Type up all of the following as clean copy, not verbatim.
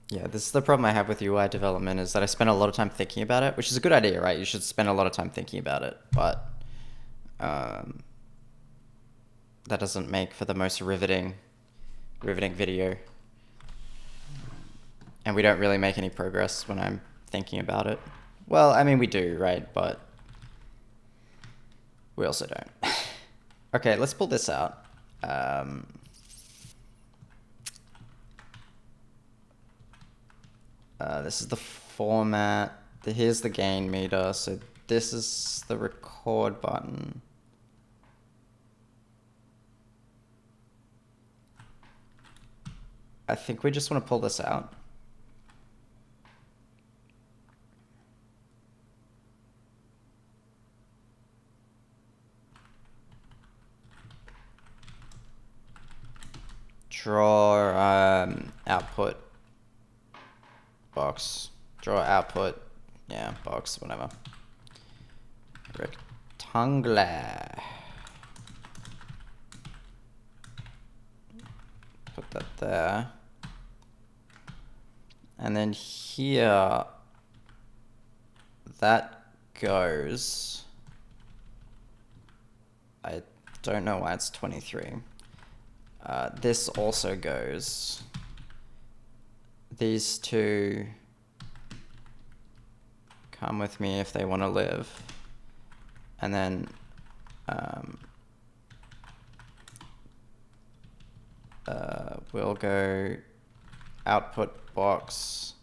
Yeah, this is the problem I have with UI development is that I spend a lot of time thinking about it, which is a good idea, right? You should spend a lot of time thinking about it, but um, that doesn't make for the most riveting video. And we don't really make any progress when I'm thinking about it. Well, I mean, we do, right? But we also don't. Okay, let's pull this out. This is the format. Here's the gain meter. So this is the record button. I think we just want to pull this out. Draw output box. Draw output, yeah, box, whatever. Rectangular. Put that there. And then here, that goes. I don't know why it's 23. This also goes. These two come with me if they want to live. And then we'll go output box.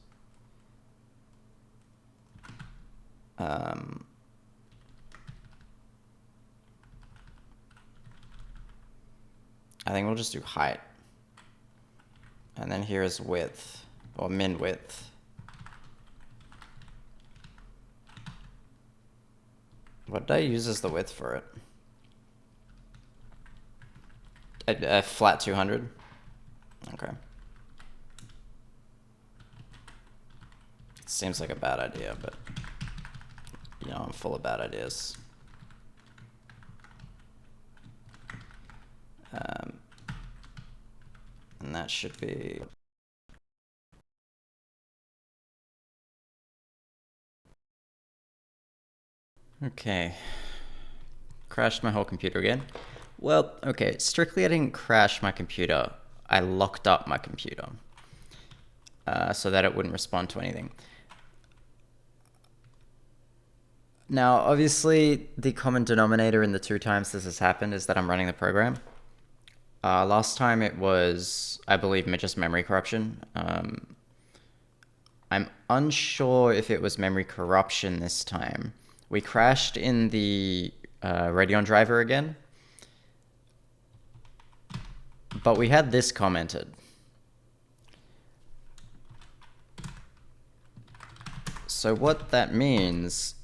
I think we'll just do height. And then here is width, or min width. What did I use as the width for it? A flat 200? Okay. Seems like a bad idea, but you know, I'm full of bad ideas. And that should be. Okay. Crashed my whole computer again. Well, okay, strictly I didn't crash my computer. I locked up my computer so that it wouldn't respond to anything. Now, obviously, the common denominator in the two times this has happened is that I'm running the program. Last time it was, I believe, just memory corruption. I'm unsure if it was memory corruption this time. We crashed in the Radeon driver again, but we had this commented. So what that means...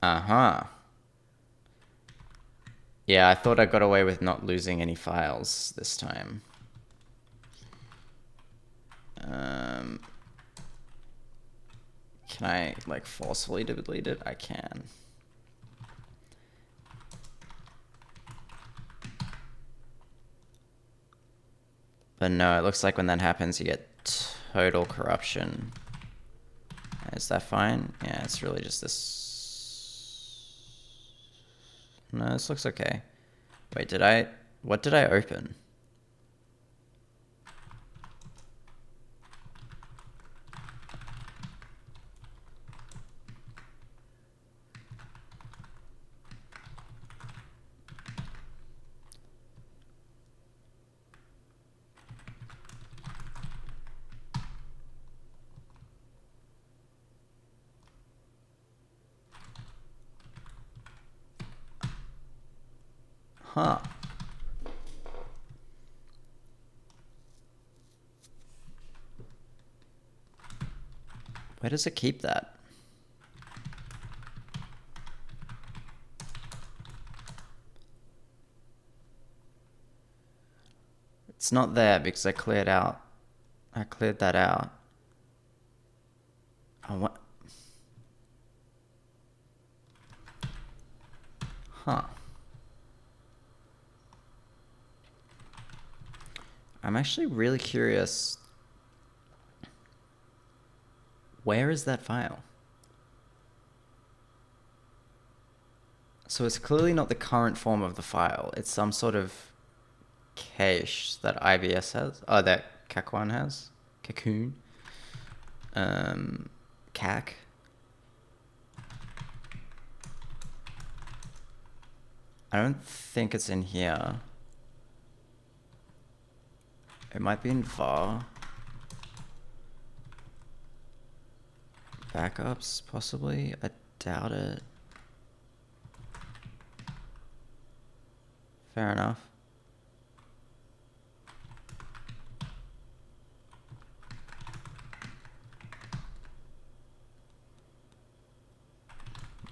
Uh-huh. Yeah, I thought I got away with not losing any files this time. Can I, like, forcefully delete it? I can. But no, it looks like when that happens, you get total corruption. Is that fine? Yeah, it's really just this. No, this looks okay. Wait, what did I open? Huh. Where does it keep that? It's not there because I cleared that out. Oh, what? Huh. I'm actually really curious. Where is that file? So it's clearly not the current form of the file. It's some sort of cache that IBS has. Oh, that Kakuan has. Cocoon. CAC. I don't think it's in here. It might be in var. Backups, possibly? I doubt it. Fair enough.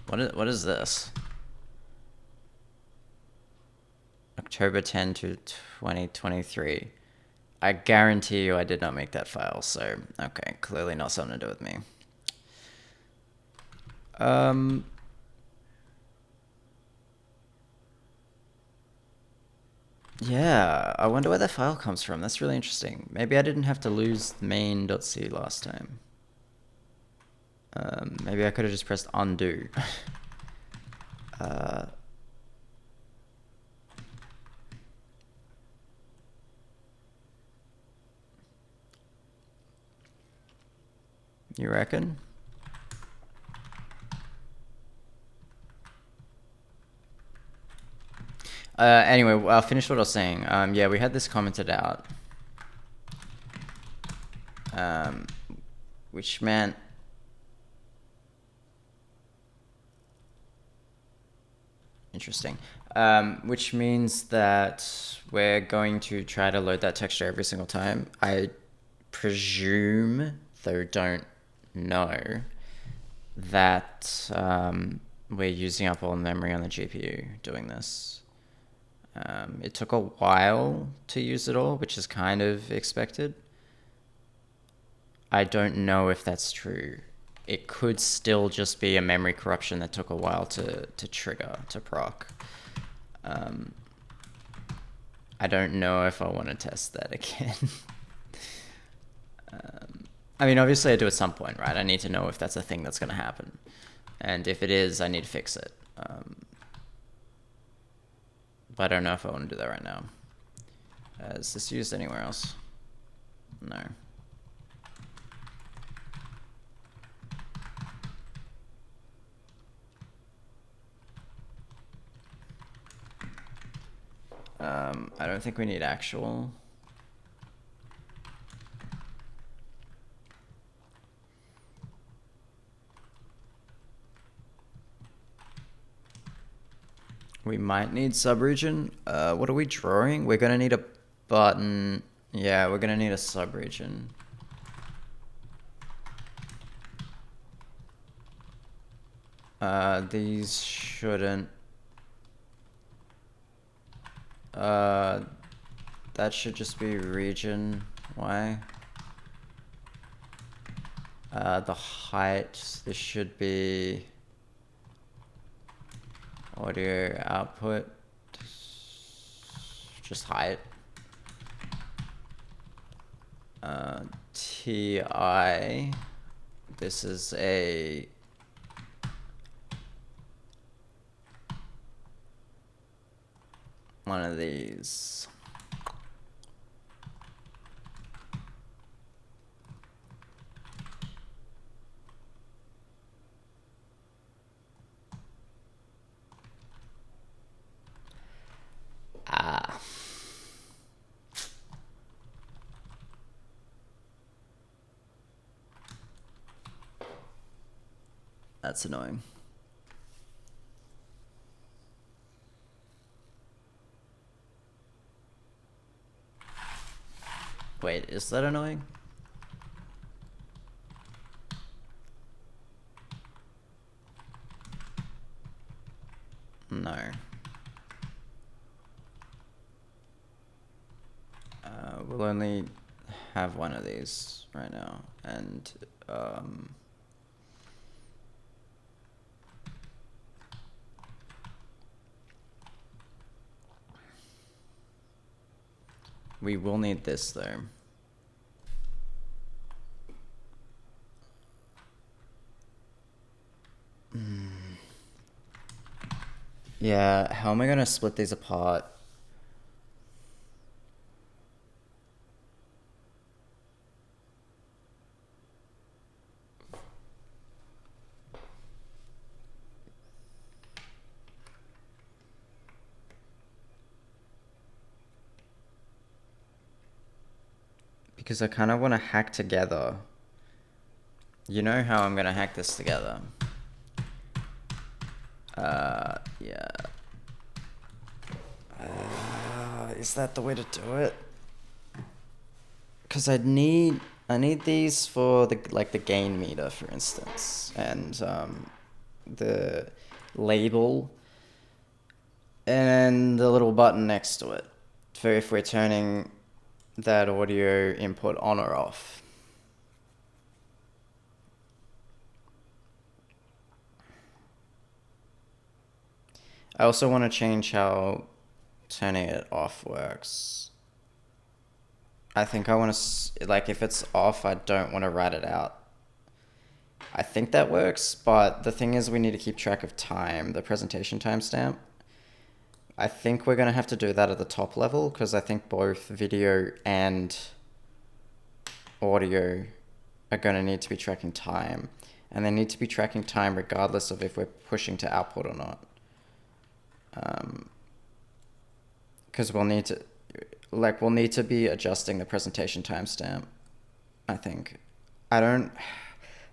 What is this? October 10 to 2023. I guarantee you I did not make that file, so okay, clearly not something to do with me. Yeah, I wonder where that file comes from. That's really interesting. Maybe I didn't have to lose main.c last time. Maybe I could have just pressed undo. You reckon? Anyway, I'll finish what I was saying. Yeah, we had this commented out. Which meant... Interesting. Which means that we're going to try to load that texture every single time. I presume, though don't know, that we're using up all the memory on the GPU doing this. It took a while to use it all, which is kind of expected. I don't know if that's true. It could still just be a memory corruption that took a while to trigger, to proc. I don't know if I want to test that again. I mean, obviously I do at some point, right? I need to know if that's a thing that's going to happen. And if it is, I need to fix it. But I don't know if I want to do that right now. Is this used anywhere else? No. I don't think we need actual. We might need subregion. What are we drawing? We're gonna need a button. Yeah, we're gonna need a subregion. These shouldn't. That should just be region Y. The height, this should be audio output, just height. TI, this is a one of these. That's annoying. Wait, is that annoying? No. We'll only have one of these right now, and We will need this though. Yeah, how am I gonna split these apart? Because I kind of want to hack together. You know how I'm gonna hack this together. Yeah. Is that the way to do it? Because I need these for the gain meter, for instance, and the label, and the little button next to it, for if we're turning that audio input on or off. I also want to change how turning it off works. I think I want to, like, if it's off, I don't want to write it out. I think that works, but the thing is we need to keep track of time, the presentation timestamp. I think we're going to have to do that at the top level, because I think both video and audio are going to need to be tracking time. And they need to be tracking time regardless of if we're pushing to output or not. Because we'll need to be adjusting the presentation timestamp, I think. I don't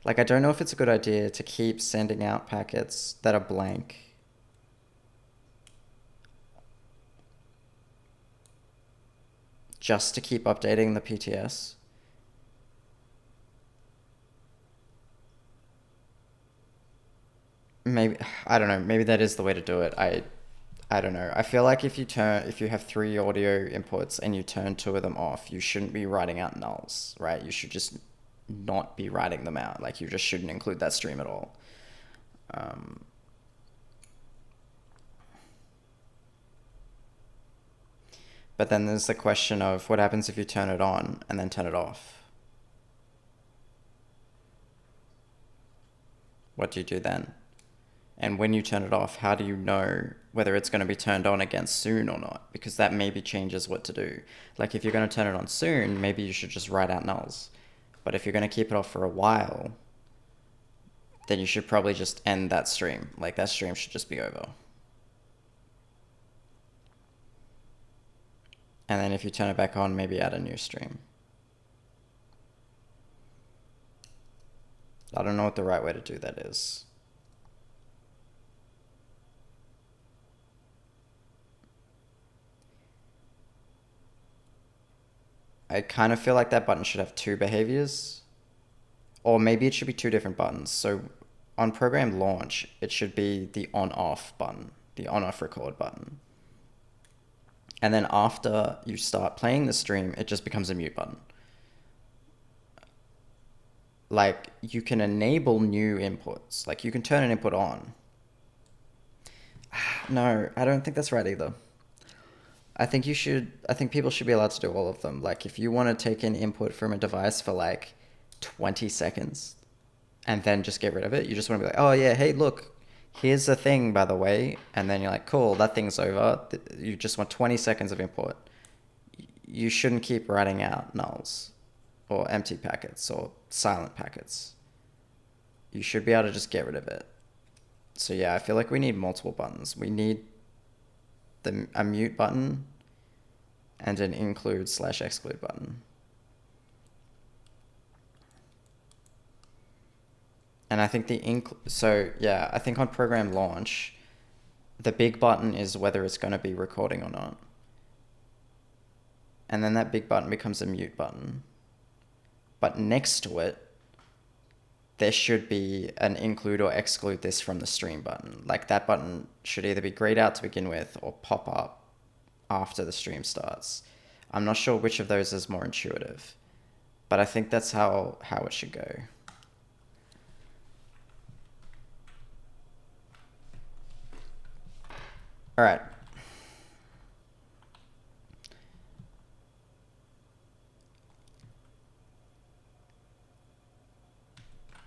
know if it's a good idea to keep sending out packets that are blank. Just to keep updating the PTS. Maybe, I don't know, maybe that is the way to do it. I don't know. I feel like if you have 3 audio inputs and you turn 2 of them off, you shouldn't be writing out nulls, right? You should just not be writing them out. Like, you just shouldn't include that stream at all. But then there's the question of what happens if you turn it on and then turn it off? What do you do then? And when you turn it off, how do you know whether it's going to be turned on again soon or not? Because that maybe changes what to do. Like, if you're going to turn it on soon, maybe you should just write out nulls. But if you're going to keep it off for a while, then you should probably just end that stream. Like, that stream should just be over. And then if you turn it back on, maybe add a new stream. I don't know what the right way to do that is. I kind of feel like that button should have 2 behaviors. Or maybe it should be 2 different buttons. So on program launch, it should be the on-off button, the on-off record button. And then after you start playing the stream, it just becomes a mute button. Like, you can enable new inputs. Like, you can turn an input on. No, I don't think that's right either. I think people should be allowed to do all of them. Like, if you want to take an input from a device for like 20 seconds and then just get rid of it, you just want to be like, oh yeah, hey, look, here's a thing, by the way. And then you're like, cool, that thing's over. You just want 20 seconds of input. You shouldn't keep writing out nulls or empty packets or silent packets. You should be able to just get rid of it. So yeah, I feel like we need multiple buttons. We need a mute button and an include/exclude button. And I think I think on program launch, the big button is whether it's going to be recording or not. And then that big button becomes a mute button. But next to it, there should be an include or exclude this from the stream button. Like, that button should either be grayed out to begin with or pop up after the stream starts. I'm not sure which of those is more intuitive, but I think that's how it should go. All right.